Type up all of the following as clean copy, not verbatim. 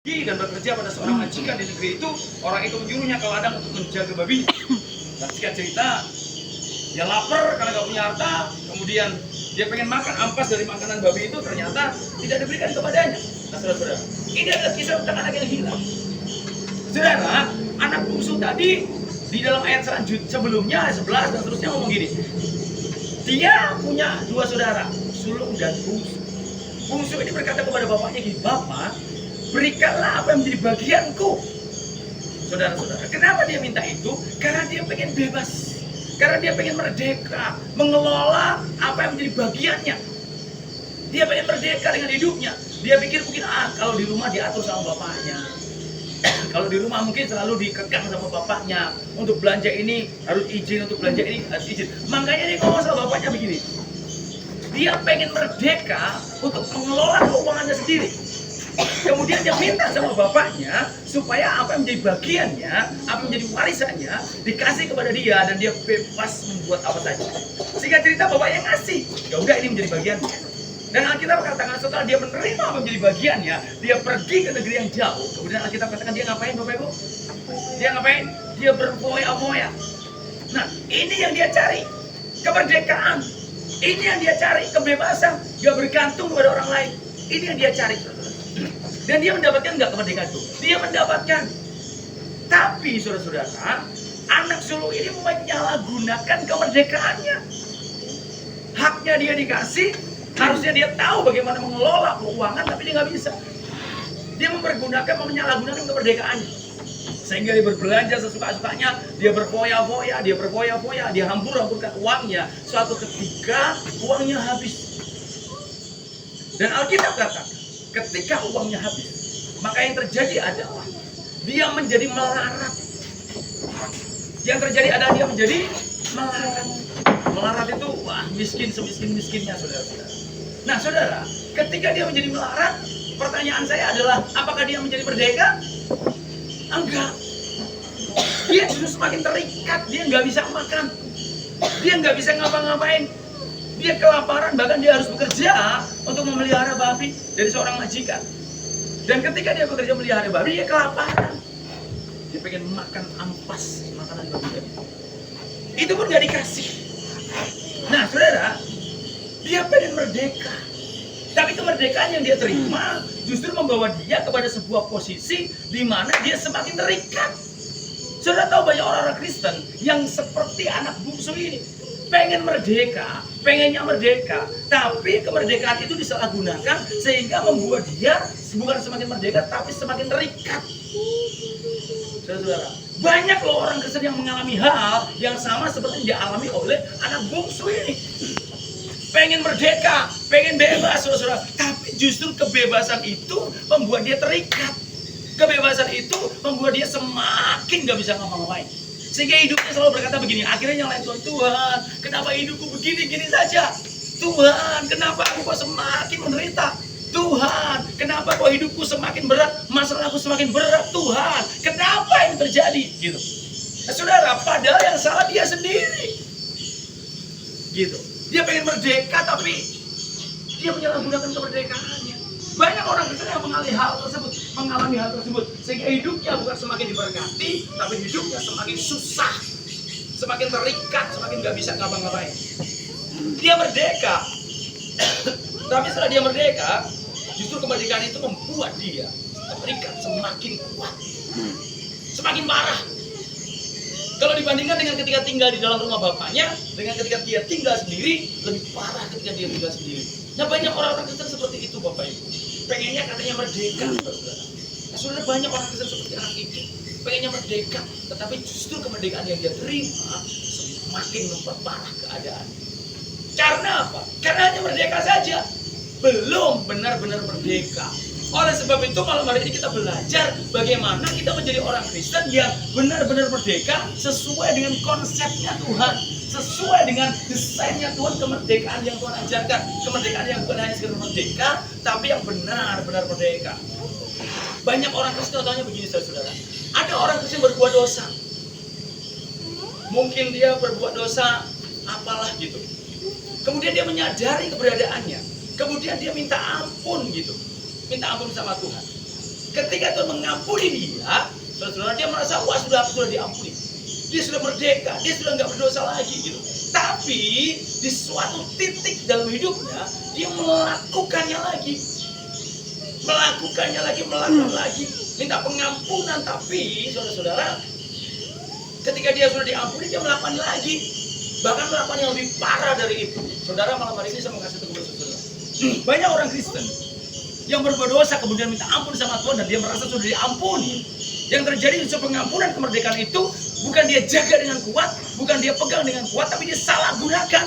dan bekerja pada seorang majikan di negeri itu. Orang itu menyuruhnya ke ladang untuk menjaga babi. Dan singkat cerita, dia lapar karena gak punya harta. Kemudian dia pengen makan ampas dari makanan babi itu, ternyata tidak diberikan kepadanya. Nah, saudara-saudara, ini adalah kisah tentang anak yang hilang. Saudara, anak bungsu tadi di dalam ayat sebelumnya 11 dan seterusnya ngomong gini. Dia punya dua saudara, sulung dan bungsu. Bungsu ini berkata kepada bapaknya gini, "Bapak, berikanlah apa yang menjadi bagianku." Saudara-saudara, kenapa dia minta itu? Karena dia pengen bebas. Karena dia pengen merdeka, mengelola apa yang menjadi bagiannya. Dia pengen merdeka dengan hidupnya. Dia pikir mungkin kalau di rumah diatur sama bapaknya. Kalau di rumah mungkin selalu dikekang sama bapaknya. Untuk belanja ini harus izin, untuk belanja ini harus izin. Makanya dia ngomong sama bapaknya begini. Dia pengen merdeka untuk mengelola keuangannya sendiri. Kemudian dia minta sama bapaknya supaya apa yang menjadi bagiannya, apa yang menjadi warisannya dikasih kepada dia dan dia bebas membuat apa saja. Sehingga cerita bapaknya ngasih, ya udah ini menjadi bagiannya. Dan Alkitab katakan setelah dia menerima apa yang menjadi bagiannya, dia pergi ke negeri yang jauh. Kemudian Alkitab katakan dia ngapain, Bapak Ibu? Dia ngapain? Dia berfoya-foya. Nah, ini yang dia cari, kemerdekaan. Ini yang dia cari, kebebasan, gak bergantung kepada orang lain. Ini yang dia cari. Dan dia mendapatkan nggak kemerdekaan itu? Dia mendapatkan. Tapi saudara-saudara, anak sulung ini menyalahgunakan kemerdekaannya. Haknya dia dikasih, harusnya dia tahu bagaimana mengelola keuangan, tapi dia nggak bisa. Dia menyalahgunakan kemerdekaannya. Sehingga dia berbelanja sesuka-sukanya, dia berfoya-foya, dia hambur-hamburkan uangnya. Suatu ketika uangnya habis. Dan Alkitab katakan, ketika uangnya habis, maka yang terjadi adalah dia menjadi melarat. Yang terjadi adalah dia menjadi melarat. Melarat itu miskin semiskin-miskinnya, saudara-saudara. Nah, saudara, ketika dia menjadi melarat, pertanyaan saya adalah, apakah dia menjadi merdeka? Enggak. Dia justru semakin terikat, dia nggak bisa makan, dia nggak bisa ngapa-ngapain. Dia kelaparan, bahkan dia harus bekerja untuk memelihara babi dari seorang majikan. Dan ketika dia bekerja memelihara babi, dia kelaparan. Dia pengen makan ampas makanan babi tadi. Itu pun gak dikasih. Nah, saudara, dia pengen merdeka. Tapi kemerdekaan yang dia terima justru membawa dia kepada sebuah posisi di mana dia semakin terikat. Saudara tahu banyak orang-orang Kristen yang seperti anak bungsu ini. Pengen merdeka, pengennya merdeka, tapi kemerdekaan itu disalahgunakan sehingga membuat dia bukan semakin merdeka, tapi semakin terikat. Saudara, banyak loh orang Kristen yang mengalami hal yang sama seperti yang dialami oleh anak bungsu ini. Pengen merdeka, pengen bebas, saudara, tapi justru kebebasan itu membuat dia terikat. Kebebasan itu membuat dia semakin gak bisa ngapa-ngapain. Sehingga hidupnya selalu berkata begini, akhirnya nyalain Tuhan, "Tuhan, kenapa hidupku begini-gini saja? Tuhan, kenapa aku kok semakin menderita? Tuhan, kenapa kok hidupku semakin berat? Masalahku semakin berat, Tuhan. Kenapa ini terjadi?" Gitu. Nah, saudara, padahal yang salah dia sendiri. Gitu. Dia pengen merdeka, tapi dia menyalahgunakan kemerdekaannya. Banyak orang Kristen yang mengalami hal tersebut, sehingga hidupnya bukan semakin diberkati, tapi hidupnya semakin susah, semakin terikat, semakin gak bisa ngapa-ngapain. Dia merdeka, tapi setelah dia merdeka, justru kemerdekaan itu membuat dia terikat semakin kuat, semakin parah. Kalau dibandingkan dengan ketika tinggal di dalam rumah bapaknya, dengan ketika dia tinggal sendiri, lebih parah ketika dia tinggal sendiri. Nah, banyak orang-orang Kristen seperti itu, Bapak Ibu. Pengennya katanya merdeka, saudara. Nah, saudara, banyak orang Kristen seperti anak itu. Pengennya merdeka, tetapi justru kemerdekaan yang dia terima semakin memperparah keadaan. Karena apa? Karena hanya merdeka saja, belum benar-benar merdeka. Oleh sebab itu malam hari ini kita belajar bagaimana kita menjadi orang Kristen yang benar-benar merdeka sesuai dengan konsepnya Tuhan, sesuai dengan desainnya Tuhan, kemerdekaan yang Tuhan ajarkan, kemerdekaan yang bukan hanya sekedar merdeka, tapi yang benar-benar merdeka. Banyak orang Kristen contohnya begini, saudara. Ada orang Kristen berbuat dosa. Mungkin dia berbuat dosa apalah gitu. Kemudian dia menyadari keberadaannya. Kemudian dia minta ampun gitu. Minta ampun sama Tuhan. Ketika Tuhan mengampuni dia, saudara, dia merasa wah sudah diampuni. Dia sudah merdeka, dia sudah nggak berdosa lagi gitu. Tapi di suatu titik dalam hidupnya dia melakukan lagi, minta pengampunan. Tapi saudara-saudara, ketika dia sudah diampuni dia melakukan lagi, bahkan melakukan yang lebih parah dari itu. Saudara, malam hari ini saya mau kasih tahu kepada saudara, banyak orang Kristen yang berbuat dosa kemudian minta ampun sama Tuhan dan dia merasa sudah diampuni. Yang terjadi justru pengampunan kemerdekaan itu bukan dia jaga dengan kuat, bukan dia pegang dengan kuat, tapi dia salah gunakan.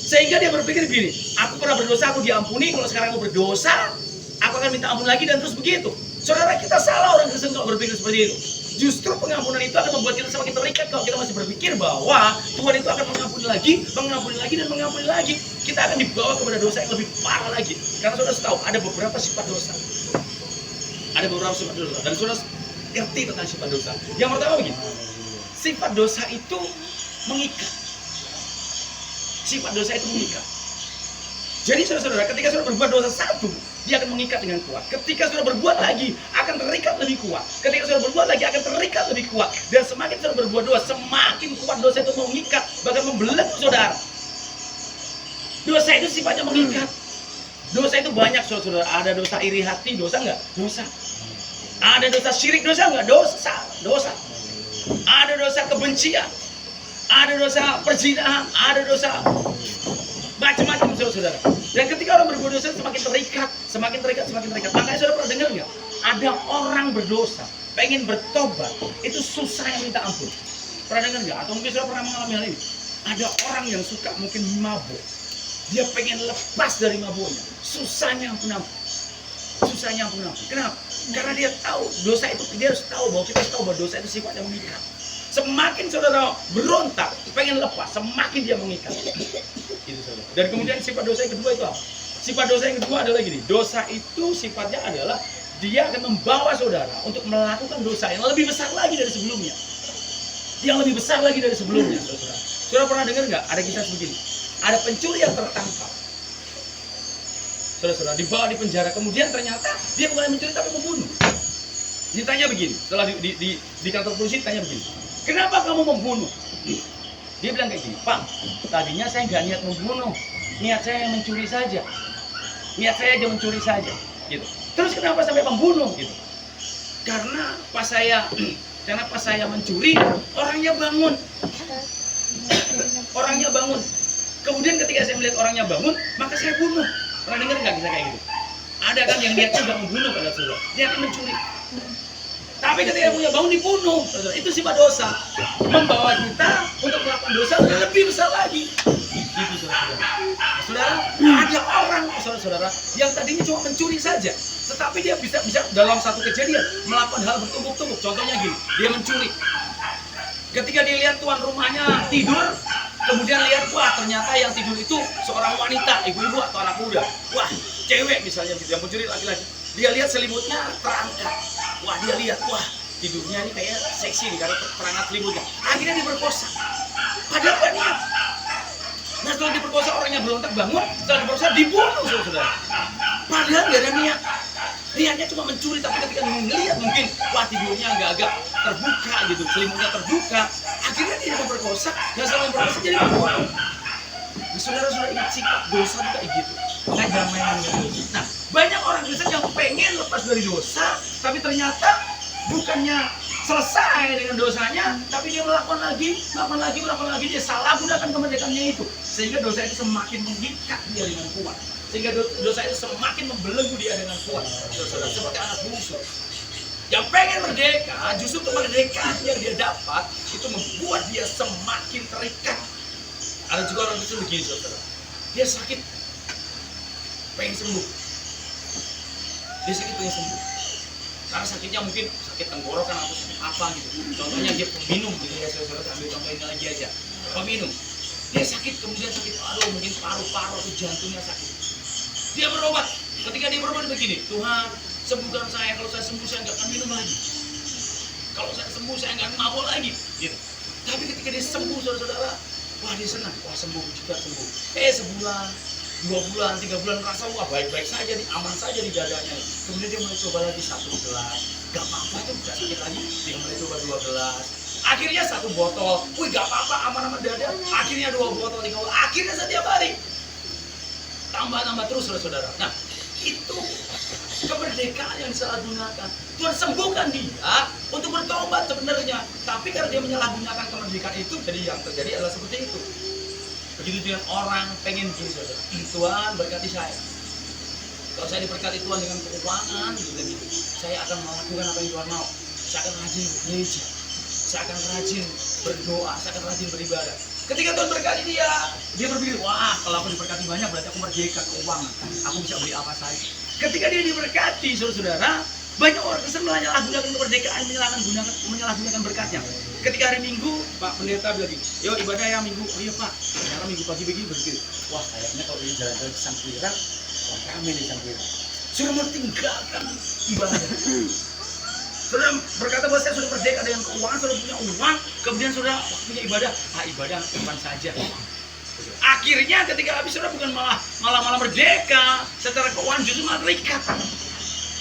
Sehingga dia berpikir begini, aku pernah berdosa, aku diampuni, kalau sekarang aku berdosa, aku akan minta ampun lagi dan terus begitu. Saudara, kita salah orang Kristen kalau berpikir seperti itu. Justru pengampunan itu akan membuat kita semakin terikat kalau kita masih berpikir bahwa Tuhan itu akan mengampuni lagi, dan mengampuni lagi. Kita akan dibawa kepada dosa yang lebih parah lagi. Karena saudara tahu ada beberapa sifat dosa. Dan saudara ngerti tentang sifat dosa. Yang pertama begini, sifat dosa itu mengikat. Jadi saudara, ketika saudara berbuat dosa satu, dia akan mengikat dengan kuat. Ketika saudara berbuat lagi, akan terikat lebih kuat. Ketika saudara berbuat lagi, akan terikat lebih kuat. Dan semakin saudara berbuat dosa, semakin kuat dosa itu mengikat, bahkan membelenggu saudara. Dosa itu sifatnya mengikat. Dosa itu banyak, saudara. Ada dosa iri hati, dosa enggak? Dosa. Ada dosa syirik, dosa enggak? Dosa. Ada dosa kebencian. Ada dosa perzinahan. Ada dosa macam-macam, saudara. Dan ketika orang berbuat dosa semakin terikat. Makanya saudara pernah dengar nggak? Ada orang berdosa, pengen bertobat, itu susah yang minta ampun. Pernah dengar nggak? Atau mungkin saudara pernah mengalami hal ini? Ada orang yang suka mungkin mabuk, dia pengen lepas dari mabuknya, susahnya ampun. Kenapa? Karena dia tahu dosa itu, dia harus tahu bahwa kita harus tahu bahwa dosa itu sifatnya mengikat. Semakin saudara berontak, pengen lepas, semakin dia mengikat. Itu saudara. Dan kemudian sifat dosa yang kedua itu apa? Sifat dosa yang kedua adalah gini. Dosa itu sifatnya adalah dia akan membawa saudara untuk melakukan dosa yang lebih besar lagi dari sebelumnya. Saudara. Saudara pernah dengar nggak? Ada kisah begini. Ada pencuri yang tertangkap. Saudara, dibawa di penjara. Kemudian ternyata dia bukan mencuri tapi membunuh. Ditanya begini. Setelah di kantor polisi ditanya begini. Kenapa kamu membunuh? Dia bilang kayak gini, Pak, tadinya saya nggak niat membunuh, niat saya mencuri saja, gitu. Terus kenapa sampai membunuh, gitu? Karena pas saya mencuri, orangnya bangun. Kemudian ketika saya melihat orangnya bangun, maka saya bunuh. Pernah dengar nggak kisah kayak gitu? Ada kan yang niatnya nggak membunuh pada saudara, dia akan mencuri. Tapi ketika punya bangun dibunuh, itu sifat dosa, membawa kita untuk melakukan dosa lebih besar lagi. Itu saudara, ada orang saudara yang tadinya cuma mencuri saja, tetapi dia bisa dalam satu kejadian melakukan hal bertumpuk-tumpuk. Contohnya gini, dia mencuri. Ketika dia lihat tuan rumahnya tidur, kemudian lihat, wah ternyata yang tidur itu seorang wanita, ibu-ibu atau anak muda. Wah, cewek misalnya, yang mencuri laki-laki. Dia lihat selimutnya terangkat. Wah, dia lihat, wah tidurnya ini kayak seksi nih karena terangkat selimutnya. Akhirnya dia berkosa. Padahal gak niat. Nah, setelah diperkosa orangnya berontak bangun, setelah diperkosa dibunuh, saudara. Padahal gak ada niat. Niatnya cuma mencuri, tapi ketika melihat mungkin, wah tidurnya agak-agak terbuka gitu, selimutnya terbuka. Akhirnya dia memperkosa, dan setelah memperkosa jadi membunuh. Nah, saudara ingat sikap dosa itu kayak gitu. Makanya jangan main-main dengan dosa. Nah, banyak orang Kristen yang pengen lepas dari dosa, tapi ternyata bukannya selesai dengan dosanya, tapi dia melakukan lagi, dia salah gunakan kemerdekaannya itu. Sehingga dosa itu semakin mengikat dia dengan kuat. Sehingga dosa itu semakin membelenggu dia dengan kuat. Saudara, seperti anak bungsu yang pengen merdeka, justru kemerdekaan yang dia dapat itu membuat dia semakin terikat. Ada juga orang Kristen begini, saudara. Dia sakit, pengen sembuh. Karena sakitnya mungkin sakit tenggorokan atau sakit apa gitu. Contohnya dia peminum gitu ya, saudara, ambil contoh ini lagi aja. Peminum, dia sakit, kemudian sakit paru, mungkin paru-paru atau jantungnya sakit. Dia berobat. Ketika dia berobat begini, Tuhan sembuhkan saya, kalau saya sembuh saya nggak akan minum lagi. Kalau saya sembuh saya nggak mabuk lagi. Gitu. Tapi ketika dia sembuh, saudara, wah dia senang, wah sembuh juga sembuh. Sebulan, 2 bulan, 3 bulan rasa wah baik-baik saja nih, aman saja di dadanya. Kemudian dia mulai coba lagi 1 gelas, gak apa-apa tuh, gak sakit lagi. Dia mulai coba 2 gelas, akhirnya 1 botol, wih gak apa-apa, aman-aman dada. Akhirnya 2 botol, 3 botol, akhirnya setiap hari tambah-tambah terus, saudara-saudara. Nah, itu kemerdekaan yang disalahgunakan. Tuhan sembuhkan dia untuk bertobat sebenarnya, tapi karena dia menyalahgunakan kemerdekaan itu, jadi yang terjadi adalah seperti itu. Begitu dengan orang pengen begini, saudara, Tuhan berkati saya, kalau saya diberkati Tuhan dengan keuangan gitu, saya akan melakukan apa yang Tuhan mau. Saya akan rajin gereja, saya akan rajin berdoa, saya akan rajin beribadah. Ketika Tuhan berkati dia berpikir, wah kalau aku diberkati banyak berarti aku merdeka keuangan, aku bisa beli apa saja. Ketika dia diberkati, saudara-saudara, banyak orang Kristen menyalahgunakan kemerdekaan, menyalahgunakan berkatnya. Ketika hari Minggu, Pak Pendeta bilang, yo ibadah ya Minggu. Oh iya Pak, ternyata Minggu pagi begini berpikir, wah kayaknya kalau ini jalan-jalan ke Sangkira, wah rame di Sangkira. Sudah meninggalkan ibadah. Saudara berkata bahwa saya sudah merdeka dengan keuangan, sudah punya uang, kemudian sudah punya ibadah. Ibadah kapan saja. Akhirnya ketika habis sudah bukan malah merdeka, secara keuangan justru malah terikat.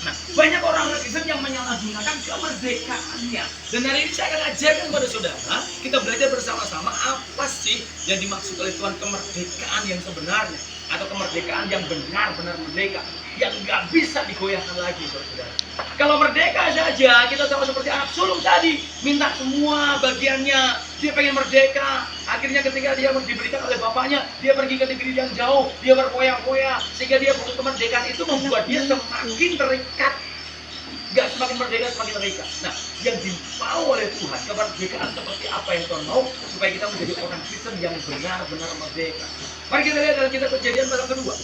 Nah, banyak orang Kristen yang menyalahgunakan kemerdekaannya. Dan hari ini saya akan ajarkan kepada saudara, kita belajar bersama-sama apa sih yang dimaksud oleh Tuhan kemerdekaan yang sebenarnya, atau kemerdekaan yang benar-benar merdeka, yang nggak bisa digoyahkan lagi, saudara. Kalau merdeka saja, kita sama seperti anak sulung tadi, minta semua bagiannya, dia pengen merdeka. Akhirnya ketika dia diberikan oleh bapaknya, dia pergi ke negeri yang jauh, dia berkoyak-koyak, sehingga dia butuh kemerdekaan itu membuat dia semakin terikat. Gak semakin merdeka, semakin terikat. Nah, yang dimau oleh Tuhan, kemerdekaan seperti apa yang Tuhan mau, supaya kita menjadi orang Kristen yang benar-benar merdeka. Mari kita lihat dalam kitab Kejadian pasal kedua.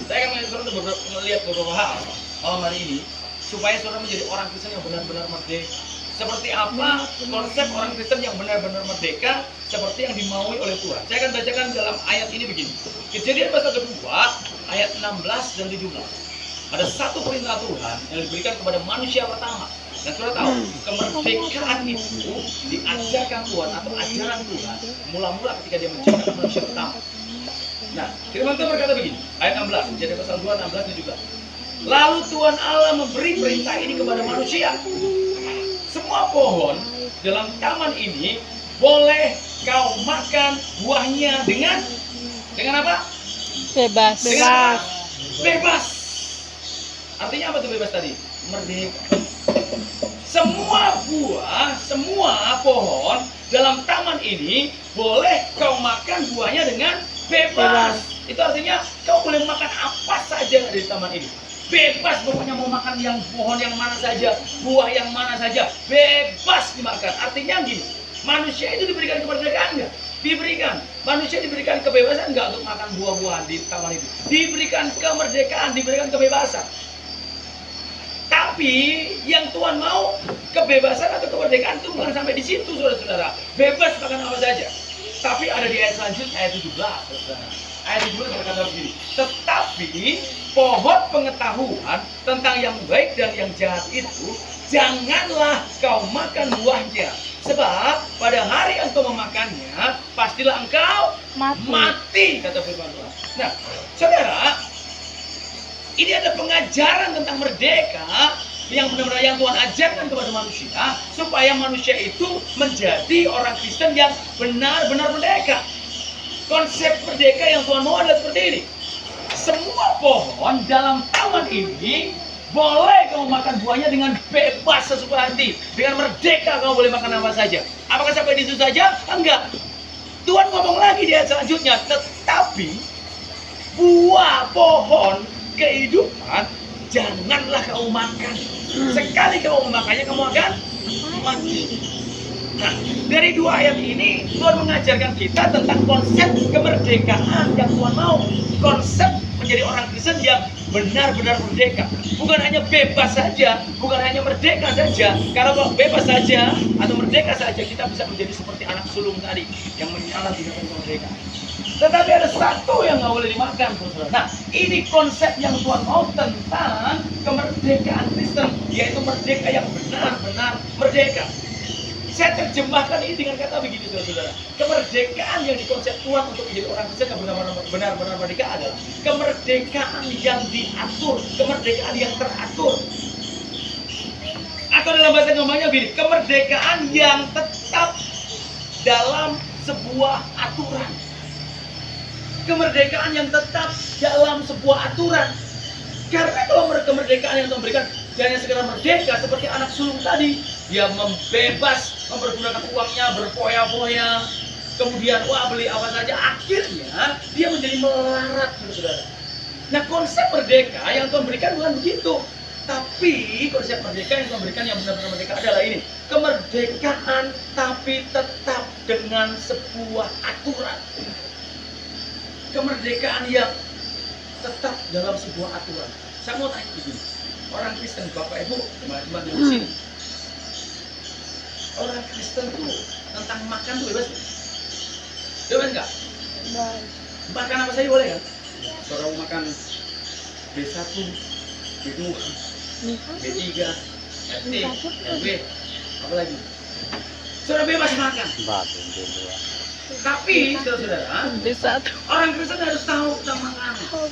Saya akan melihat beberapa hal malam hari ini supaya saudara menjadi orang Kristen yang benar-benar merdeka. Seperti apa konsep orang Kristen yang benar-benar merdeka seperti yang dimaui oleh Tuhan. Saya akan bacakan dalam ayat ini begini. Kejadian pasal kedua ayat 16 dan 17. Ada satu perintah Tuhan yang diberikan kepada manusia pertama. Dan saudara tahu, kemerdekaan itu diajarkan Tuhan atau ajaran Tuhan mula-mula ketika dia menciptakan manusia pertama. Nah, firman Tuhan berkata begini, ayat 16, jadi pasal 2, 16, 17. Lalu Tuhan Allah memberi perintah ini kepada manusia. Semua pohon dalam taman ini boleh kau makan buahnya dengan apa? Bebas. Dengan bebas. Artinya apa tuh bebas tadi? Merdeka. Semua buah, semua pohon dalam taman ini boleh kau makan buahnya dengan bebas. Itu artinya kau boleh makan apa saja di taman ini. Bebas, pokoknya mau makan yang pohon yang mana saja, buah yang mana saja, bebas dimakan. Artinya gini, manusia itu diberikan kemerdekaan nggak? Diberikan. Manusia diberikan kebebasan nggak untuk makan buah-buahan di taman itu? Diberikan kemerdekaan, diberikan kebebasan. Tapi yang Tuhan mau, kebebasan atau kemerdekaan itu bukan sampai di situ, saudara-saudara. Bebas makan apa saja. Tapi ada di ayat selanjutnya, ayat 17, saudara. Ayat 17 berkata begini, tetapi pohon pengetahuan tentang yang baik dan yang jahat itu janganlah kau makan buahnya, sebab pada hari engkau memakannya pastilah engkau mati, kata firman Tuhan. Nah, saudara, ini ada pengajaran tentang merdeka yang benar-benar yang Tuhan ajarkan kepada manusia supaya manusia itu menjadi orang Kristen yang benar-benar merdeka. Konsep merdeka yang Tuhan mau adalah seperti ini. Semua pohon dalam taman ini boleh kamu makan buahnya dengan bebas sesuka hati, dengan merdeka kamu boleh makan apa saja. Apakah sampai di situ saja? Enggak. Tuhan ngomong lagi di ayat selanjutnya, tetapi buah pohon kehidupan janganlah kamu makan. Sekali kamu memakannya kamu akan mati. Nah, dari dua ayat ini Tuhan mengajarkan kita tentang konsep kemerdekaan yang Tuhan mau. Konsep menjadi orang Kristen yang benar-benar merdeka. Bukan hanya bebas saja, bukan hanya merdeka saja. Kalau bebas saja atau merdeka saja kita bisa menjadi seperti anak sulung tadi yang menyalahgunakan kemerdekaan. Tetapi ada satu yang nggak boleh dimakan, saudara. Nah, ini konsep yang Tuhan mau tentang kemerdekaan Kristen, yaitu merdeka yang benar-benar merdeka. Saya terjemahkan ini dengan kata begini, saudara-saudara. Kemerdekaan yang dikonsep Tuhan untuk menjadi orang Kristen yang benar-benar merdeka adalah kemerdekaan yang diatur, kemerdekaan yang teratur. Atau dalam bahasa ngomongnya begini, kemerdekaan yang tetap dalam sebuah aturan. Kemerdekaan yang tetap dalam sebuah aturan. Karena kalau kemerdekaan yang Tuhan berikan hanya sekedar merdeka seperti anak sulung tadi, dia bebas mempergunakan uangnya berfoya-foya, kemudian beli apa saja, akhirnya dia menjadi melarat, saudara. Nah, konsep merdeka yang Tuhan berikan bukan begitu. Tapi konsep merdeka yang Tuhan berikan yang benar-benar merdeka adalah ini, kemerdekaan tapi tetap dengan sebuah aturan. Kemerdekaan yang tetap dalam sebuah aturan. Saya mau tanya begini, orang Kristen, Bapak Ibu, teman-teman di sini, orang Kristen tuh tentang makan tuh bebas? Bebas nggak? Makan apa saja boleh kan? Saudara mau makan B1, B2, B3, RT, RW, apa lagi? Saudara bebas makan. Tapi, saudara, orang Kristen harus tahu tentang makanan.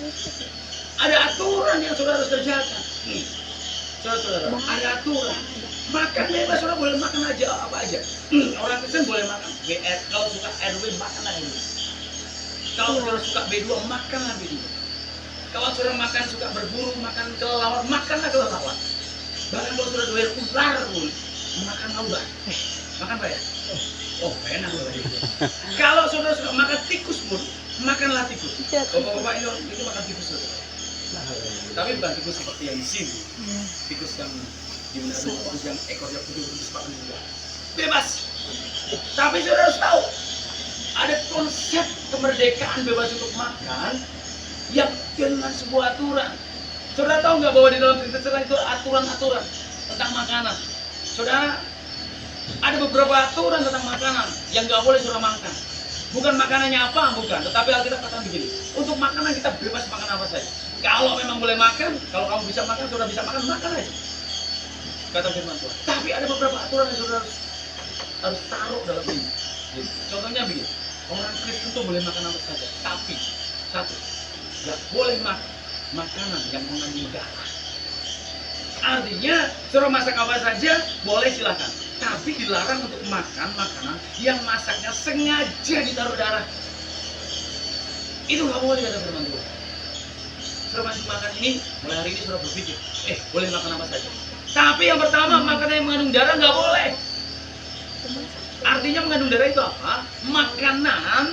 Ada aturan yang saudara harus kerjakan. Saudara, ada aturan. Makan bebas, saudara boleh makan aja apa aja. Orang Kristen boleh makan BR, kalau suka RW makan aja. Kalau saudara suka B2 makanlah B2. Kalau saudara makan suka berburu, makan kelelawar, makanlah kelelawar. Bahkan kalau saudara doyan ular pun makan ular. Makan apa ya? Oh, enak loh itu. Kalau saudara suka makan tikus pun makanlah tikus. Bapak-bapak itu makan tikus saudara. Tapi bukan tikus seperti yang di sini. Tikus yang tikus yang ekornya putih-putih seperti juga. Bebas. Tapi saudara harus tahu ada konsep kemerdekaan bebas untuk makan yang dengan sebuah aturan. Saudara tahu nggak bahwa di dalam Kristen itu aturan-aturan tentang makanan? Saudara, ada beberapa aturan tentang makanan yang nggak boleh saudara makan. Bukan makanannya apa, bukan. Tetapi Alkitab katakan begini, untuk makanan kita bebas makan apa saja. Kalau memang boleh makan, kalau kamu bisa makan, saudara bisa makan, makan aja. Kata firman Tuhan. Tapi ada beberapa aturan yang saudara harus taruh dalam ini. Contohnya begini, orang Kristen itu boleh makan apa saja. Tapi, satu, nggak boleh makan makanan yang mengandung darah. Artinya, saudara masak apa saja, boleh silakan. Tapi dilarang untuk makan makanan yang masaknya sengaja ditaruh darah. Itu nggak boleh, kata firman Tuhan. Saudara masuk makan ini, mulai hari ini saudara berpikir, boleh makan apa saja. Tapi yang pertama, makanan yang mengandung darah nggak boleh. Artinya mengandung darah itu apa? Makanan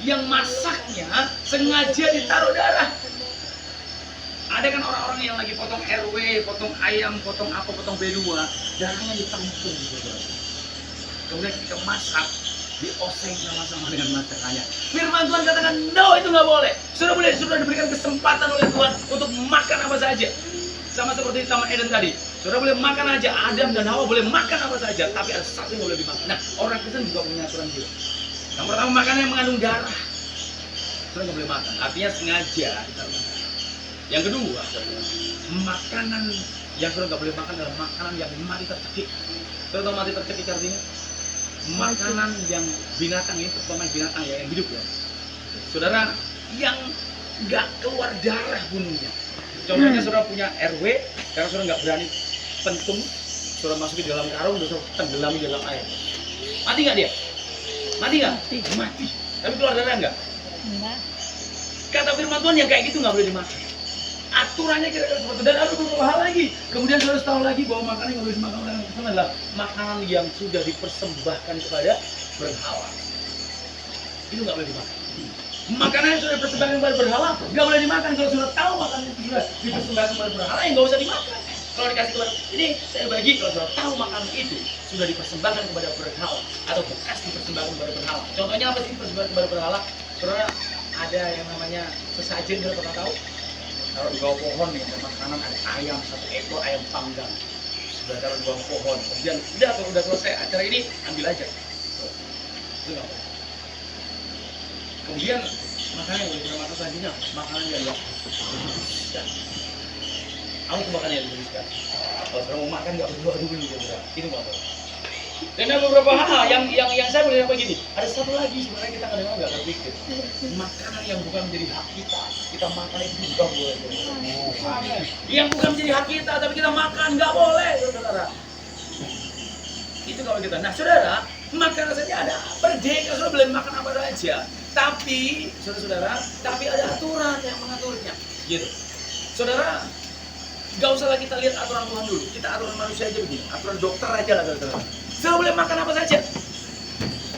yang masaknya sengaja ditaruh darah. Ada kan orang-orang yang lagi potong RW, potong ayam, potong apa, potong B2, darahnya ditampung. Kemudian kita masak, dioseng sama-sama dengan masakannya. Firman Tuhan katakan, no, itu nggak boleh. Sudah diberikan kesempatan oleh Tuhan untuk makan apa saja. Sama seperti di Taman Eden tadi. Sudah boleh makan aja, Adam dan Hawa boleh makan apa saja, tapi ada satu yang boleh dimakan. Nah, orang Kristen juga punya aturan juga. Yang pertama, makanan yang mengandung darah. Sudah nggak boleh makan, artinya sengaja ditaruh. Yang kedua, makanan yang sudah nggak boleh makan adalah makanan yang mati tercekik. Sudah tahu mati tercekik artinya? Makanan yang binatang ini, terutama binatang ya, yang hidup ya. Saudara, yang nggak keluar darah bunuhnya. Contohnya saudara punya RW, karena saudara nggak berani pentung, saudara masukin di dalam karung, saudara tenggelami di dalam air. Mati nggak dia? Mati nggak? Mati. Tapi keluar darah nggak? Enggak. Kata firman Tuhan yang kayak gitu nggak boleh dimakan. Aturannya kira-kira seperti itu. Dan ada beberapa hal lagi. Kemudian saudara tahu lagi bahwa makanan yang boleh dimakan oleh orang Kristen adalah makanan yang sudah dipersembahkan kepada berhala. Itu nggak boleh dimakan. Makanan yang sudah dipersembahkan kepada berhala nggak boleh dimakan. Kalau sudah tahu makanan itu sudah dipersembahkan kepada berhala, yang nggak usah dimakan. Kalau dikasih kepada ini saya bagi, kalau sudah tahu makanan itu sudah dipersembahkan kepada berhala atau bekas dipersembahkan kepada berhala. Contohnya apa sih dipersembahkan kepada berhala? Saudara, ada yang namanya sesajen, saudara pernah tahu? Kalau di bawah pohon nih, ada makanan, ada ayam, satu ekor ayam panggang. Sudah taruh di bawah pohon. Kemudian udah, kalau udah selesai acara ini, ambil aja. Itu nggak boleh. Kemudian makanan yang boleh kita makan selanjutnya, makanan yang dibuskan. Apa tuh makanan yang dibuskan? Kalau saudara mau makan nggak berdua dulu, itu nggak boleh. Dan ada beberapa hal yang saya boleh begini. Ada satu lagi sebenarnya kita kadang-kadang nggak berpikir. Makanan yang bukan menjadi hak kita makan itu juga boleh. Yang bukan menjadi hak kita, tapi kita makan nggak boleh, saudara. Itu kalau kita. Nah, saudara, makanan saja ada merdeka, saudara boleh makan apa saja. Tapi, saudara-saudara, tapi ada aturan yang mengaturnya. Gitu. Saudara, nggak usah lagi kita lihat aturan Tuhan dulu. Kita aturan manusia aja begini. Aturan dokter aja lah, saudara. Saudara boleh makan apa saja.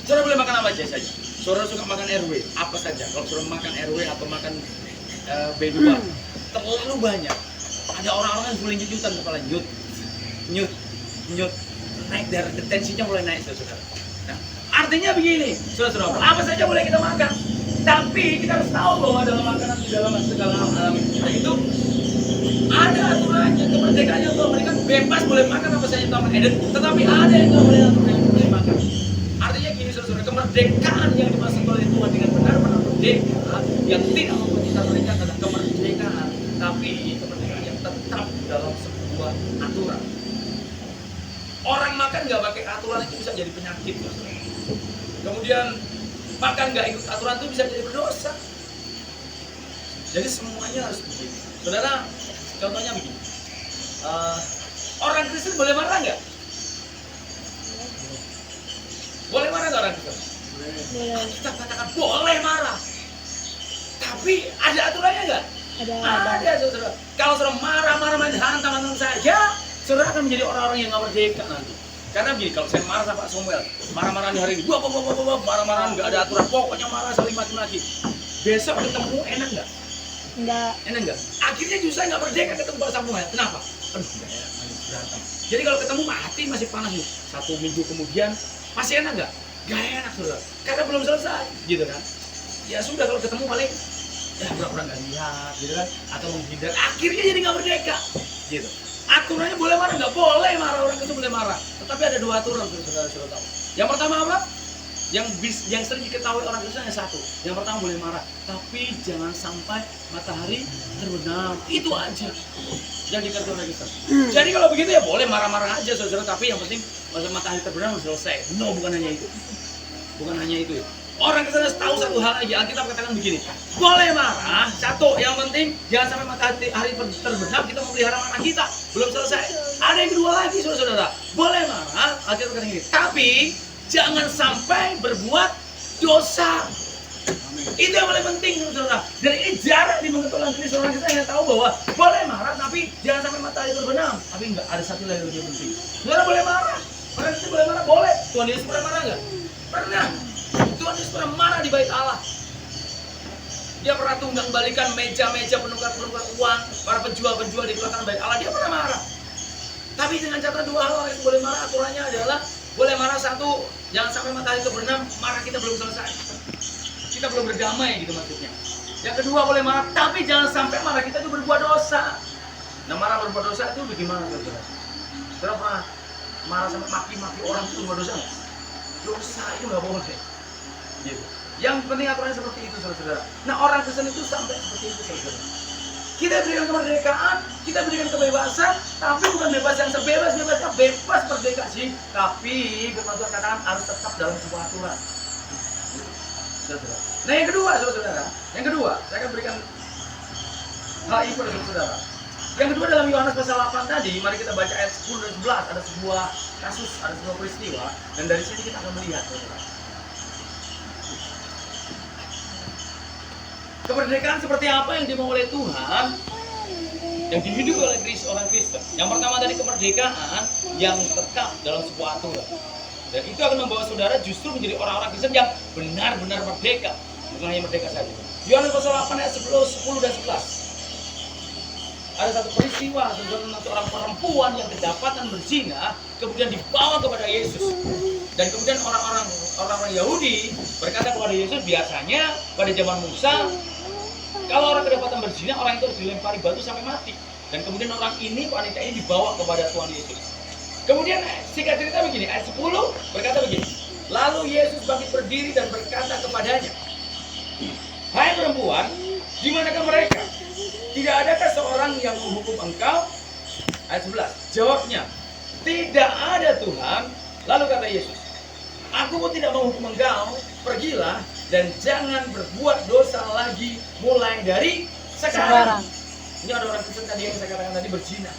Saudara boleh makan apa aja saja. Saudara suka makan RW, apa saja. Kalau saudara makan RW atau makan B2, terlalu banyak. Ada orang-orang yang boleh nyutan kepala nyut, naik darah, tensinya mulai naik, saudara. Nah, artinya begini, saudara, apa saja boleh kita makan. Tapi kita harus tahu bahwa dalam makanan di dalam segala alam kita itu ada aturannya, kemerdekaan yang Tuhan berikan, bebas boleh makan apa saja Taman Eden, tetapi ada yang Tuhan boleh aturan yang boleh makan. Artinya gini, saudara, kemerdekaan yang dimaksud oleh Tuhan dengan benar-benar merdeka, yang tidak membuat kita terikat adalah kemerdekaan, tapi kemerdekaan yang tetap dalam sebuah aturan. Orang makan nggak pakai aturan itu bisa jadi penyakit, saudara. Kemudian makan nggak ikut aturan itu bisa jadi berdosa. Jadi semuanya harus begini, saudara. Contohnya begini, orang Kristen boleh marah nggak? Boleh marah nggak orang Kristen? Boleh. Kita katakan boleh marah, tapi ada aturannya nggak? Ada, saudara. Kalau saudara marah-marah main hantam saja, saudara akan menjadi orang-orang yang nggak merdeka nanti. Karena begini, kalau saya marah sama Pak Samuel, marah-marah di hari ini, marah-marah nggak ada aturan, pokoknya marah saling maki-maki. Besok ketemu enak nggak? Enggak. Enak nggak? Akhirnya justru saya nggak merdeka ketemu Pak Samuel. Kenapa? Aduh, berantem. Jadi kalau ketemu mati masih panas nih. 1 minggu kemudian masih enak nggak? Gak enak, saudara. Karena belum selesai, gitu kan? Ya sudah, kalau ketemu paling ya pura-pura nggak lihat, gitu kan? Atau menghindar. Akhirnya jadi nggak merdeka, gitu. Aturannya boleh marah nggak? Boleh marah, orang itu boleh marah. Tetapi ada 2 aturan, saudara tahu. Yang pertama apa? Yang sering diketahui orang Kristen hanya 1. Yang pertama boleh marah, tapi jangan sampai matahari terbenam. Itu aja yang dikatakan orang Kristen. Jadi kalau begitu ya boleh marah-marah aja, saudara. Tapi yang penting masa matahari terbenam selesai. No, bukan hanya itu. Bukan hanya itu. Orang Kristen harus tahu satu hal lagi. Alkitab katakan begini, boleh marah, 1. Yang penting jangan sampai matahari terbenam kita memelihara marah kita. Belum selesai. Ada yang kedua lagi, saudara. Boleh marah, Alkitab katakan begini, tapi jangan sampai berbuat dosa. Itu yang paling penting, saudara. Dan ini jarang dimengerti orang Kristen. Orang Kristen yang tahu bahwa boleh marah, tapi jangan sampai matahari terbenam. Tapi enggak, ada satu lagi yang lebih penting. Saudara boleh marah. Orang Kristen boleh marah, boleh. Tuhan Yesus pernah marah nggak? Pernah. Tuhan Yesus pernah marah di bait Allah. Dia pernah tunggang balikan meja-meja penukar-penukar uang, para penjual-penjual di belakang bait Allah. Dia pernah marah. Tapi dengan catatan 2 hal yang boleh marah, aturannya adalah boleh marah 1, jangan sampai matahari terbenam, marah kita belum selesai. Kita belum berdamai gitu maksudnya. Yang kedua boleh marah, tapi jangan sampai marah kita itu berbuat dosa. Nah, marah berbuat dosa itu bagaimana, saudara? Saudara pernah marah sampai maki-maki orang itu berbuat dosa nggak? Dosa itu nggak boleh. Gitu. Yang penting aturannya seperti itu, saudara. Nah, orang Kristen itu sampai seperti itu, saudara. Kita berikan kemerdekaan, kita berikan kebebasan, tapi bukan bebas yang sebebas-bebasnya, bebas merdeka sih. Tapi firman Tuhan katakan harus tetap dalam sebuah aturan. Saudara. Nah, yang kedua, saudara. Yang kedua, saya akan berikan hal ini pada saudara. Yang kedua dalam Yohanes pasal 8 tadi, mari kita baca ayat 10 dan 11. Ada sebuah kasus, ada sebuah peristiwa, dan dari sini kita akan melihat, saudara. Kemerdekaan seperti apa yang dimau oleh Tuhan, yang dihidupi oleh orang Kristen. Yang pertama tadi kemerdekaan yang tetap dalam sebuah aturan. Dan itu akan membawa saudara justru menjadi orang-orang Kristen yang benar-benar merdeka. Bukan hanya merdeka saja. Yohanes pasal 8 ayat 10 dan 11. Ada satu peristiwa tentang seorang perempuan yang kedapatan berzina, kemudian dibawa kepada Yesus. Dan kemudian orang-orang Yahudi berkata kepada Yesus, biasanya pada zaman Musa, kalau orang kedapatan berzina, orang itu harus dilempari batu sampai mati. Dan kemudian orang ini, wanita ini dibawa kepada Tuhan Yesus. Kemudian singkat cerita begini, ayat 10 berkata begini. Lalu Yesus bangkit berdiri dan berkata kepadanya, hai perempuan, di manakah mereka? Tidak adakah seorang yang menghukum engkau? Ayat 11, jawabnya, tidak ada Tuhan. Lalu kata Yesus, aku pun tidak menghukum engkau, pergilah dan jangan berbuat dosa lagi mulai dari sekarang. Ini ada orang Kristen tadi yang saya katakan tadi berzina.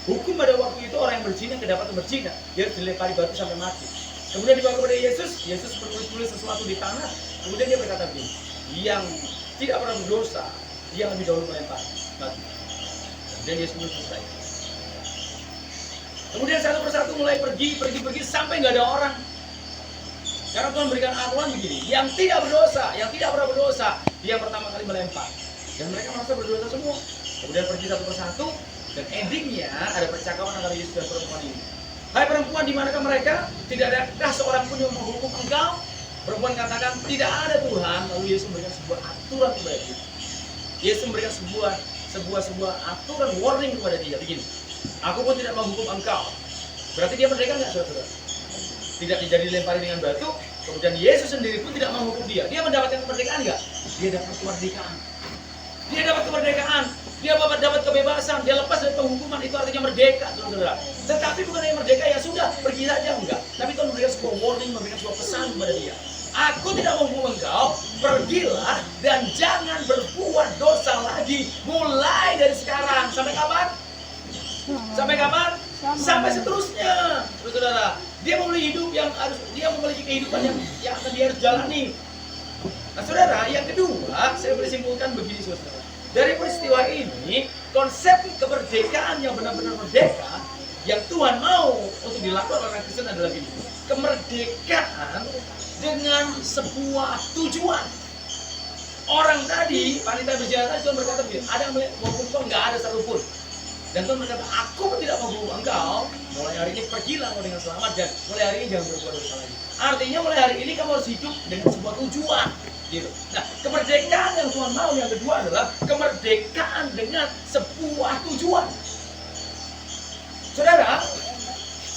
Hukum pada waktu itu orang yang berzina kedapatan berzina, dia harus dilempari batu sampai mati. Kemudian dibawa kepada Yesus, Yesus menulis sesuatu di tanah, kemudian dia berkata begini, yang tidak pernah berdosa, dia lebih dahulu melempar batu. Kemudian Yesus selesai. Kemudian satu persatu mulai pergi sampai nggak ada orang. Karena Tuhan berikan aturan begini, yang tidak berdosa, yang tidak pernah berdosa, dia pertama kali melempar. Dan mereka merasa berdosa semua. Kemudian pergi satu persatu, dan endingnya ada percakapan antara Yesus dan perempuan ini. Hai perempuan, di manakah mereka? Tidak adakah seorang pun yang menghukum engkau? Perempuan katakan, tidak ada Tuhan. Lalu Yesus memberikan sebuah aturan kepada dia. Yesus memberikan sebuah aturan warning kepada dia. Begini, aku pun tidak menghukum engkau. Berarti dia merdeka nggak, saudara? Tidak jadi dilempari dengan batu. Kemudian Yesus sendiri pun tidak menghukum dia. Dia mendapatkan kemerdekaan nggak? Dia dapat kemerdekaan. Dia dapat kemerdekaan. Dia dapat kebebasan. Dia lepas dari penghukuman. Itu artinya merdeka, saudara. Tetapi bukan hanya merdeka, ya sudah pergi saja, enggak. Tapi Tuhan memberikan sebuah warning, memberikan sebuah pesan kepada dia. Aku tidak menghukum engkau, pergilah dan jangan berbuat dosa lagi mulai dari sekarang. Sampai kapan? Sampai kapan? Sampai seterusnya, saudara. Dia memiliki hidup yang harus, dia memiliki kehidupan yang akan dia harus jalani. Nah, saudara, yang kedua, saya boleh simpulkan begini, saudara. Dari peristiwa ini, konsep kemerdekaan yang benar-benar merdeka, yang Tuhan mau untuk dilakukan oleh orang Kristen adalah ini. Kemerdekaan dengan sebuah tujuan. Orang tadi, wanita berjalan, Tuhan berkata begini, ada yang menghukum kau, nggak ada satupun. Dan Tuhan berkata, aku pun tidak menghukum engkau, mulai hari ini pergilah kau dengan selamat, dan mulai hari ini jangan berbuat dosa lagi. Artinya mulai hari ini kamu harus hidup dengan sebuah tujuan. Gitu. Nah, kemerdekaan yang Tuhan mau yang kedua adalah kemerdekaan dengan sebuah tujuan. Saudara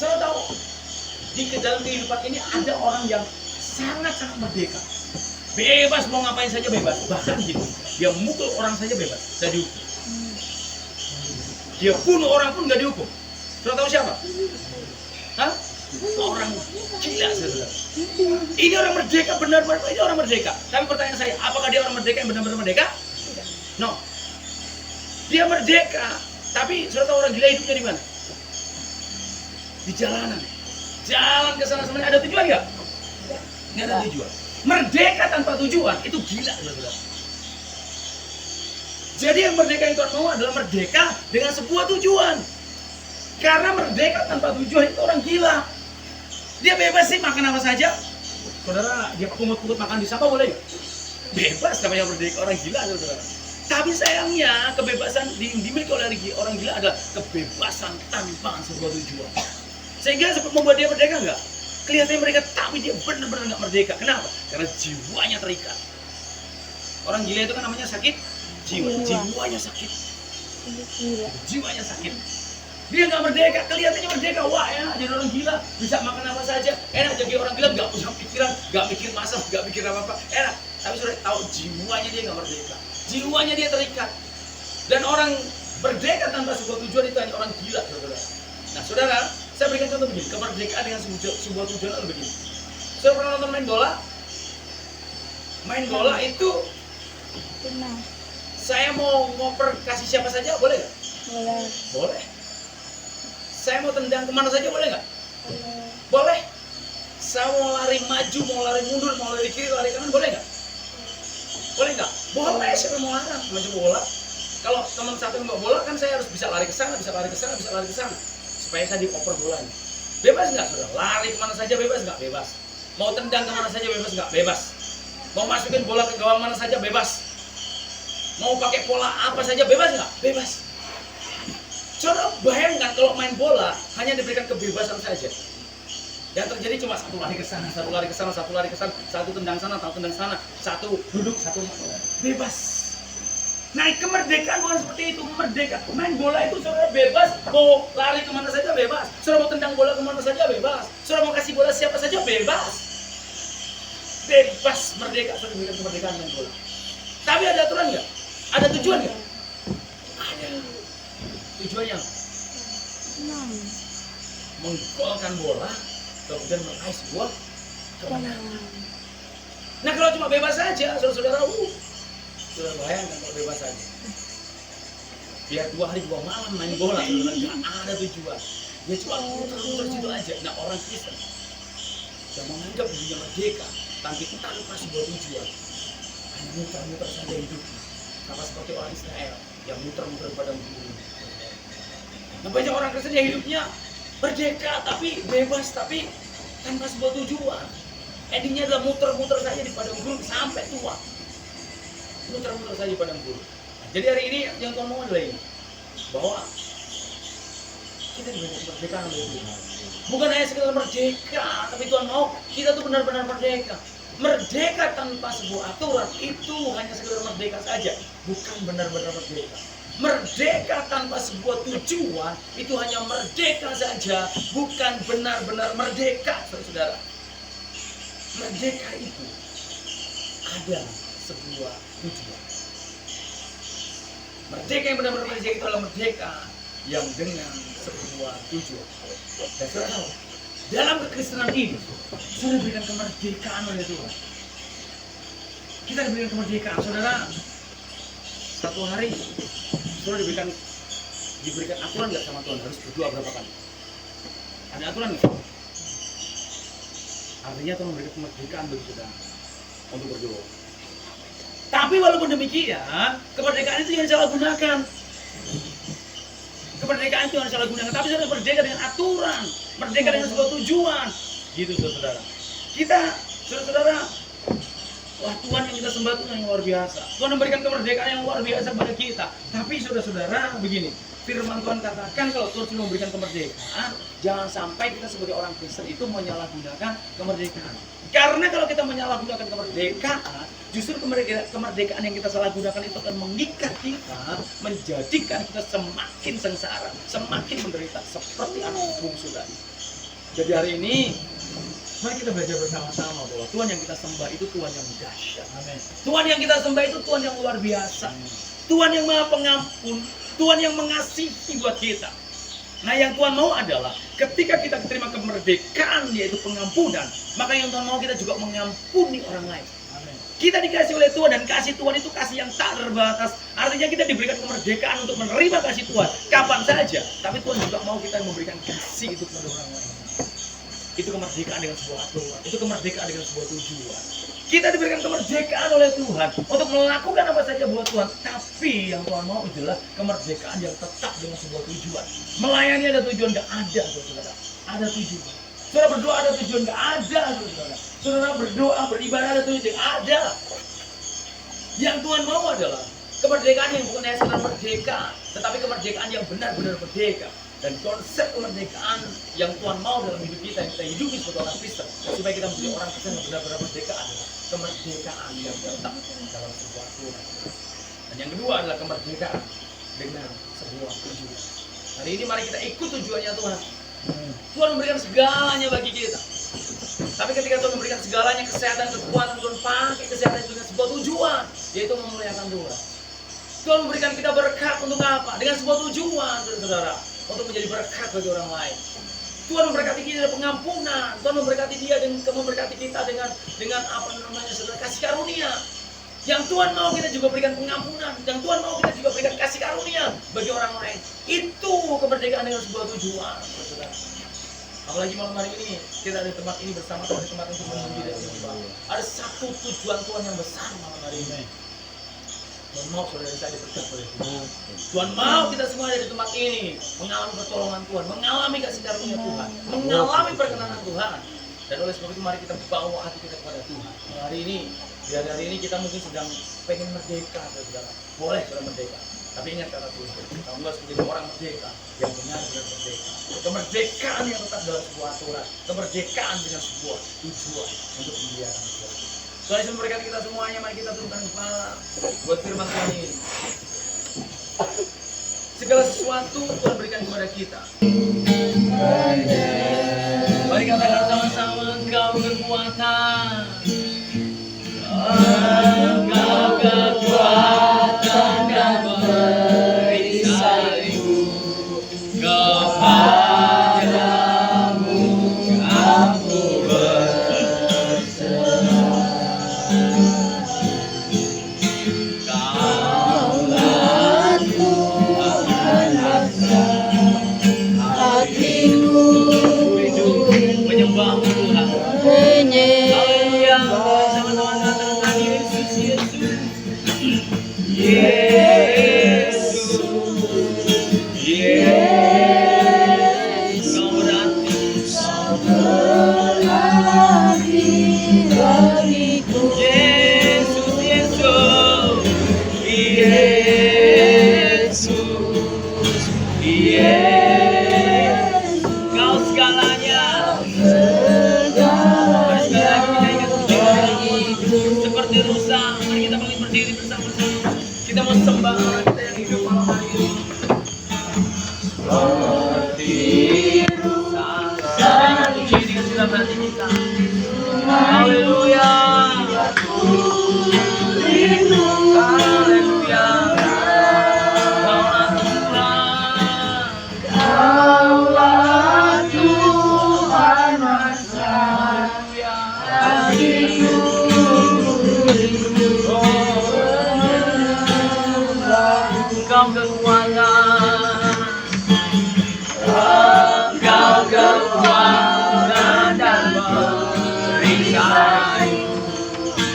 tahu di dalam kehidupan ini ada orang yang sangat-sangat merdeka. Bebas mau ngapain saja bebas. Bahkan gitu, dia mukul orang saja bebas, tidak dihukum. Dia bunuh orang pun nggak dihukum. Saudara tahu siapa? Hah? Orang gila, saudara. Ini orang merdeka, benar-benar ini orang merdeka. Tapi pertanyaan saya, apakah dia orang merdeka yang benar-benar merdeka? No. Dia merdeka, tapi saudara tahu orang gila hidupnya di mana? Di jalanan. Jalan ke sana semuanya ada tujuan nggak? Nggak ada tujuan. Merdeka tanpa tujuan itu gila, saudara. Jadi yang merdeka yang Tuhan mau adalah merdeka dengan sebuah tujuan. Karena merdeka tanpa tujuan itu orang gila. Dia bebas sih makan apa saja. Saudara, dia pungut-pungut makan di sampah boleh ya? Bebas namanya merdeka, orang gila, saudara. Tapi sayangnya kebebasan dimiliki oleh orang gila adalah kebebasan tanpa sebuah tujuan. Sehingga membuat dia merdeka enggak? Kelihatannya mereka, tapi dia benar-benar nggak merdeka. Kenapa? Karena jiwanya terikat. Orang gila itu kan namanya sakit jiwanya sakit. Jiwanya sakit. Dia nggak merdeka, kelihatannya merdeka. Wah ya, jadi orang gila, bisa makan apa saja. Enak jadi orang gila, nggak punya pikiran, nggak mikir masalah, nggak mikir apa-apa. Enak. Tapi sudah tahu jiwanya dia nggak merdeka. Jiwanya dia terikat. Dan orang merdeka tanpa sebuah tujuan itu hanya orang gila, saudara. Nah, saudara, saya berikan contoh begini. Kemerdekaan dengan sebuah tujuan adalah begini. Saya pernah nonton main bola. Main bola itu saya mau ngoper kasih siapa saja, boleh nggak? Boleh. Saya mau tendang kemana saja, boleh nggak? Boleh. Saya mau lari maju, mau lari mundur, mau lari kiri, lari kanan, boleh nggak? Boleh nggak? Boleh, siapa mau larang? Maju bola. Kalau teman satu yang bawa bola kan saya harus bisa lari ke sana, bisa lari ke sana, bisa lari ke sana, supaya saya dioper bolanya. Bebas nggak, saudara? Lari kemana saja bebas nggak? Bebas. Mau tendang kemana saja bebas nggak? Bebas. Mau masukin bola ke gawang mana saja bebas. Mau pakai pola apa saja bebas nggak? Bebas. Saudara bayangkan kalau main bola hanya diberikan kebebasan saja. Yang terjadi cuma satu lari ke sana, satu lari ke sana, satu lari ke sana, satu tendang sana, satu tendang sana, satu duduk, satu bebas. Nah, kemerdekaan bukan seperti itu. Merdeka main bola itu saudara bebas. Mau lari kemana saja bebas. Saudara mau tendang bola kemana saja bebas. Saudara mau kasih bola siapa saja bebas. Bebas, merdeka. Saudara diberikan kemerdekaan main bola. Tapi ada aturan nggak? Ada tujuan nggak? Ada. Tujuannya menggolkan bola kemudian meraih sebuah kemenangan. Nah kalau cuma bebas saja, saudara-saudara, sudah bayangkan kalau bebas saja. Biar 2 hari 2 malam main bola, saudara, nggak ada tujuan. Dia cuma muter-muter situ aja. Nah orang Kristen yang menganggap dirinya merdeka tanpa sebuah tujuan, hanya muter-muter saja hidupnya, sama seperti orang Israel yang muter-muter padang gurun. Nah banyak orang Kristen yang hidupnya merdeka tapi bebas tapi tanpa sebuah tujuan. Endingnya adalah muter-muter saja di padang gurun sampai tua. Muter-muter saja di padang gurun. Jadi hari ini yang Tuhan mau adalah ini, bahwa kita diberikan kemerdekaan oleh Tuhan. Bukan hanya sekedar merdeka, tapi Tuhan mau kita tuh benar-benar merdeka. Merdeka tanpa sebuah aturan itu hanya sekedar merdeka saja, bukan benar-benar merdeka. Merdeka tanpa sebuah tujuan itu hanya merdeka saja, bukan benar-benar merdeka, saudara. Merdeka itu ada sebuah tujuan. Merdeka yang benar-benar merdeka itu adalah merdeka yang dengan sebuah tujuan. Dan saudara, dalam kekristenan ini sudah diberikan kemerdekaan oleh Tuhan. Kita diberikan kemerdekaan, saudara. Satu hari sudah diberikan aturan nggak sama Tuhan, harus berdoa berapa kali? Ada aturan nggak? Artinya Tuhan memberikan kemerdekaan bagi kita untuk berdoa. Tapi walaupun demikian, kemerdekaan itu jangan salah gunakan. Kemerdekaan itu jangan salah gunakan. Tapi saudara merdeka dengan aturan, merdeka dengan sebuah tujuan. Gitu saudara. Kita, saudara, wah Tuhan yang kita sembah Tuhan yang luar biasa. Tuhan memberikan kemerdekaan yang luar biasa kepada kita. Tapi saudara-saudara begini, firman Tuhan katakan kalau Tuhan sudah memberikan kemerdekaan, jangan sampai kita sebagai orang Kristen itu menyalahgunakan kemerdekaan. Karena kalau kita menyalahgunakan kemerdekaan, justru kemerdekaan yang kita salahgunakan itu akan mengikat kita, menjadikan kita semakin sengsara, semakin menderita seperti anak bungsu tadi. Jadi hari ini mari kita belajar bersama-sama bahwa Tuhan yang kita sembah itu Tuhan yang dahsyat. Amin. Tuhan yang kita sembah itu Tuhan yang luar biasa. Tuhan yang Maha Pengampun, Tuhan yang mengasihi buat kita. Nah yang Tuhan mau adalah ketika kita terima kemerdekaan yaitu pengampunan, maka yang Tuhan mau kita juga mengampuni orang lain. Amin. Kita dikasih oleh Tuhan dan kasih Tuhan itu kasih yang tak terbatas. Artinya kita diberikan kemerdekaan untuk menerima kasih Tuhan kapan saja. Tapi Tuhan juga mau kita memberikan kasih itu kepada orang lain. Itu kemerdekaan dengan sebuah aturan, itu kemerdekaan dengan sebuah tujuan. Kita diberikan kemerdekaan oleh Tuhan untuk melakukan apa saja buat Tuhan. Tapi yang Tuhan mau adalah kemerdekaan yang tetap dengan sebuah tujuan. Melayani ada tujuan, nggak ada, saudara. Ada tujuan. Saudara berdoa ada tujuan, nggak ada, saudara. Saudara berdoa beribadah ada tujuan, nggak ada. Yang Tuhan mau adalah kemerdekaan yang bukan hanya sekedar merdeka, tetapi kemerdekaan yang benar-benar merdeka. Dan konsep kemerdekaan yang Tuhan mau dalam hidup kita, yang kita hidupi sebagai orang Kristen, supaya kita menjadi orang Kristen yang benar-benar merdeka adalah kemerdekaan yang tetap dalam sebuah aturan. Dan yang kedua adalah kemerdekaan dengan sebuah tujuan. Hari ini mari kita ikut tujuannya Tuhan. Tuhan memberikan segalanya bagi kita. Tapi ketika Tuhan memberikan segalanya, kesehatan, kekuatan, Tuhan pakai kesehatan itu dengan sebuah tujuan, yaitu memuliakan Tuhan. Tuhan memberikan kita berkat untuk apa? Dengan sebuah tujuan, saudara. Untuk menjadi berkat bagi orang lain. Tuhan memberkati kita dengan pengampunan. Tuhan memberkati dia dan memberkati kita dengan apa namanya, saudara, kasih karunia. Yang Tuhan mau kita juga berikan pengampunan. Yang Tuhan mau kita juga berikan kasih karunia bagi orang lain. Itu kemerdekaan dengan sebuah tujuan, saudara. Apalagi malam hari ini kita ada di tempat ini bersama-sama di tempat untuk memuji dan menyembah. Ada satu tujuan Tuhan yang besar malam hari ini. Tuhan mau saudara saya diberkati oleh Tuhan. Tuhan mau kita semua ada di tempat ini mengalami pertolongan Tuhan, mengalami kasih karunia Tuhan, mengalami perkenanan Tuhan. Dan oleh sebab itu mari kita bawa hati kita kepada Tuhan. Hari ini, di hari ini kita mungkin sedang pengen merdeka, saudara. Boleh saudara merdeka. Tapi ingat kata Tuhan, kamu harus menjadi orang merdeka yang benar-benar merdeka. Kemerdekaan yang tetap dalam sebuah aturan, kemerdekaan dengan sebuah tujuan untuk memuliakan Tuhan. Tuhan Yesus memberkati kita semuanya, mari kita tundukkan kepala buat firman Tuhan ini. Segala sesuatu Tuhan berikan kepada kita. Mari katakan sama-sama, Engkau kekuatan, Engkau kekuatan dan perisaiku, kepadamu Engkau kekuatan, Engkau kekuatan dan perisai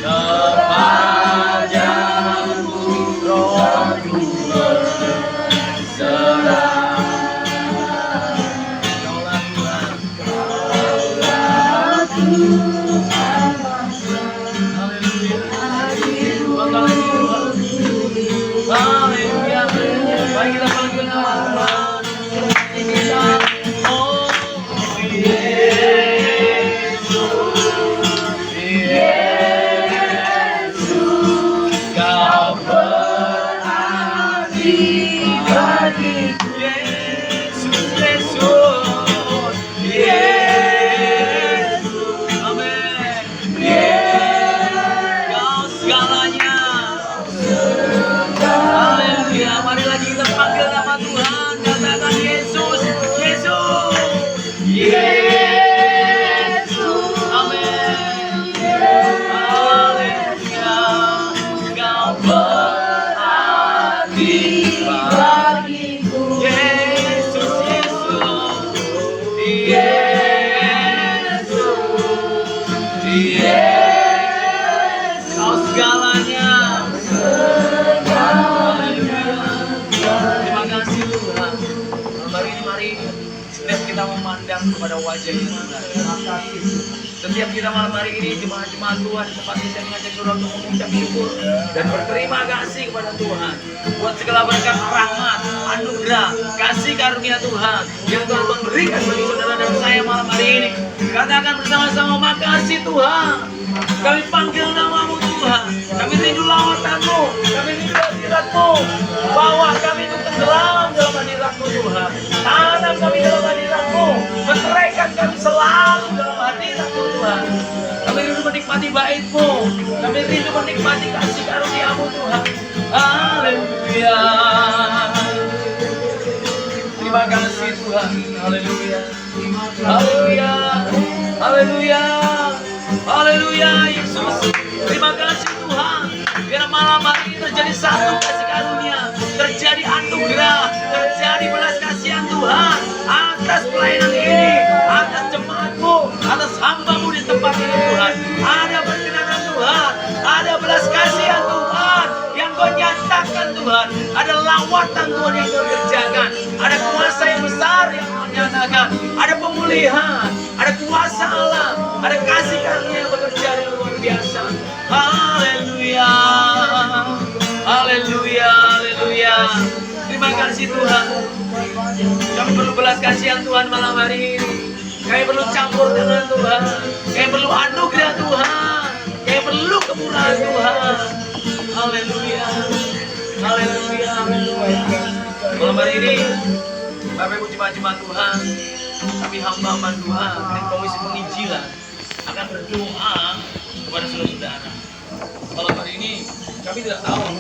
kepadamu, Rohku berserah. Kaulah Tuhan, haleluya, haleluya, mari kita panggil nama Tuhan. Oh Yesus, Kau berarti bagiku. Yesus, Yesus, Yesus, amin. Kau segalanya. Haleluya, mari lagi kita panggil nama Tuhan. Katakan Yesus, Yesus, Yesus, amin. Haleluya, Kau berarti bagiku. Yesus, Yesus, Yesus, Yesus, Kau segalanya. Terima kasih Tuhan. Mari setiap kita memandang kepada wajah-Nya Tuhan. Setiap kita malam hari ini jemaat-jemaat Tuhan di tempat ini saya mengajak saudara untuk mengucap syukur dan berterima kasih kepada Tuhan buat segala berkat rahmat, anugerah, kasih karunia Tuhan yang Tuhan berikan bagi saudara dan saya malam hari ini. Katakan bersama-sama, makasih Tuhan. Kami panggil namamu Tuhan. Kami rindu lawatan-Mu, kami rindu hadirat-Mu. Bawa kami untuk tenggelam dalam hadirat-Mu Tuhan. Tanam kami dalam hadirat-Mu, meteraikan kami selalu dalam hadirat-Mu Tuhan. Kami rindu menikmati bait-Mu, kami rindu menikmati kasih karunia-Mu Tuhan. Haleluya. Terima kasih Tuhan. Haleluya. Haleluya. Haleluya. Haleluya Yesus. Terima kasih Tuhan. Biar malam hari ini terjadi satu kasih karunia, terjadi anugerah, terjadi belas kasihan Tuhan atas pelayanan ini, atas jemaat-Mu, atas hamba-Mu di tempat ini Tuhan. Ada perkenanan Tuhan, ada belas kasihan Tuhan yang Kau nyatakan Tuhan. Ada lawatan Tuhan yang Kau kerjakan. Ada kuasa yang besar yang Kau nyatakan. Ada pemulihan, ada kuasa Allah, ada kasih karunia yang bekerja dengan luar biasa. Haleluya. Haleluya. Haleluya. Terima kasih Tuhan. Kami perlu belas kasihan Tuhan malam hari ini. Kami perlu campur tangan Tuhan. Kami perlu anugerah Tuhan. Kami perlu kemurahan Tuhan. Haleluya. Haleluya. Haleluya. Malam hari ini Bapak Ibu jemaat-jemaat Tuhan, kami hamba-hamba Tuhan dari Komisi Penginjilan akan berdoa kepada saudara-saudara. Malam hari ini kami tidak tahu